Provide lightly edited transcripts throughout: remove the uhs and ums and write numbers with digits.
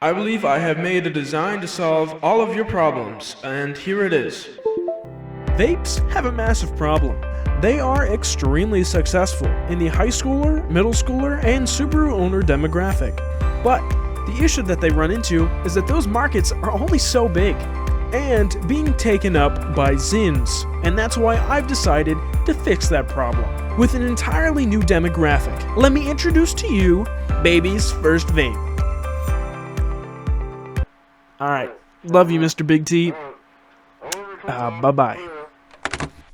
I believe I have made a design to solve all of your problems, and here it is. Vapes have a massive problem. They are extremely successful in the high schooler, middle schooler, and Subaru owner demographic. But the issue that they run into is that those markets are only so big and being taken up by Zins, and that's why I've decided to fix that problem with an entirely new demographic. Let me introduce to you baby's first vape. Alright, love you, Mr. Big T. Bye-bye.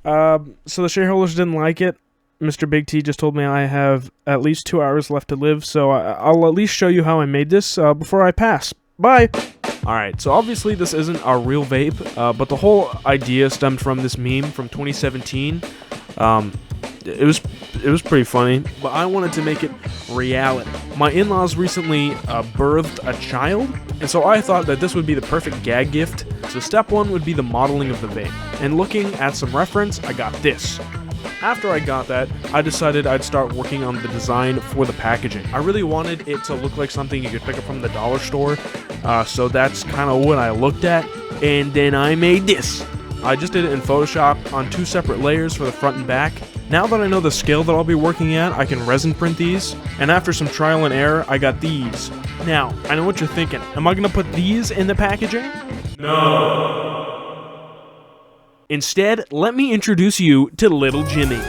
So the shareholders didn't like it. Mr. Big T just told me I have at least 2 hours left to live, so I'll at least show you how I made this before I pass. Bye! Alright, so obviously this isn't our real vape, but the whole idea stemmed from this meme from 2017. It was pretty funny, but I wanted to make it reality. My in-laws recently birthed a child, and so I thought that this would be the perfect gag gift. So step one would be the modeling of the vape, and looking at some reference, I got this. After I got that, I decided I'd start working on the design for the packaging. I really wanted it to look like something you could pick up from the dollar store, so that's kind of what I looked at, and then I made this. I just did it in Photoshop on 2 separate layers for the front and back. Now that I know the scale that I'll be working at, I can resin print these, and after some trial and error, I got these. Now, I know what you're thinking. Am I going to put these in the packaging? No. Instead, let me introduce you to Little Jimmy.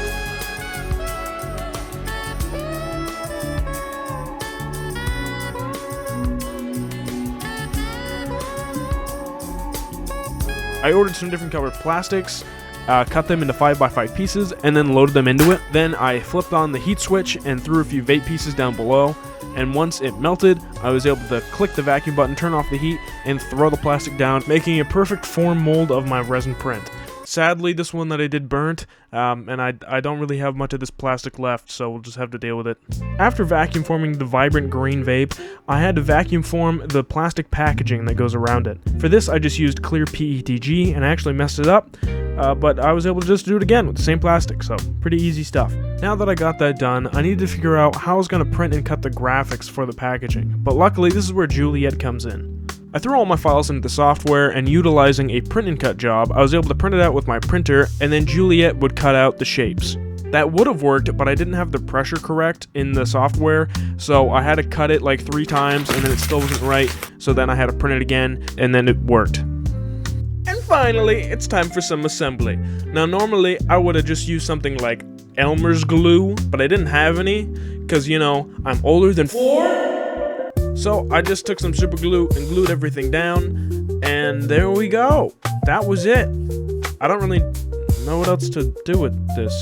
I ordered some different colored plastics, cut them into 5x5 pieces, and then loaded them into it. Then I flipped on the heat switch and threw a few vape pieces down below. And once it melted, I was able to click the vacuum button, turn off the heat, and throw the plastic down, making a perfect form mold of my resin print. Sadly, this one that I did burnt, and I don't really have much of this plastic left, so we'll just have to deal with it. After vacuum forming the vibrant green vape, I had to vacuum form the plastic packaging that goes around it. For this, I just used clear PETG, and I actually messed it up, but I was able to just do it again with the same plastic, so pretty easy stuff. Now that I got that done, I needed to figure out how I was going to print and cut the graphics for the packaging, but luckily this is where Juliet comes in. I threw all my files into the software, and utilizing a print and cut job, I was able to print it out with my printer, and then Juliet would cut out the shapes. That would have worked, but I didn't have the pressure correct in the software, so I had to cut it like 3 times, and then it still wasn't right, so then I had to print it again, and then it worked. And finally, it's time for some assembly. Now normally, I would have just used something like Elmer's glue, but I didn't have any, because you know, I'm older than 4? So I just took some super glue and glued everything down, and there we go. That was it. I don't really know what else to do with this.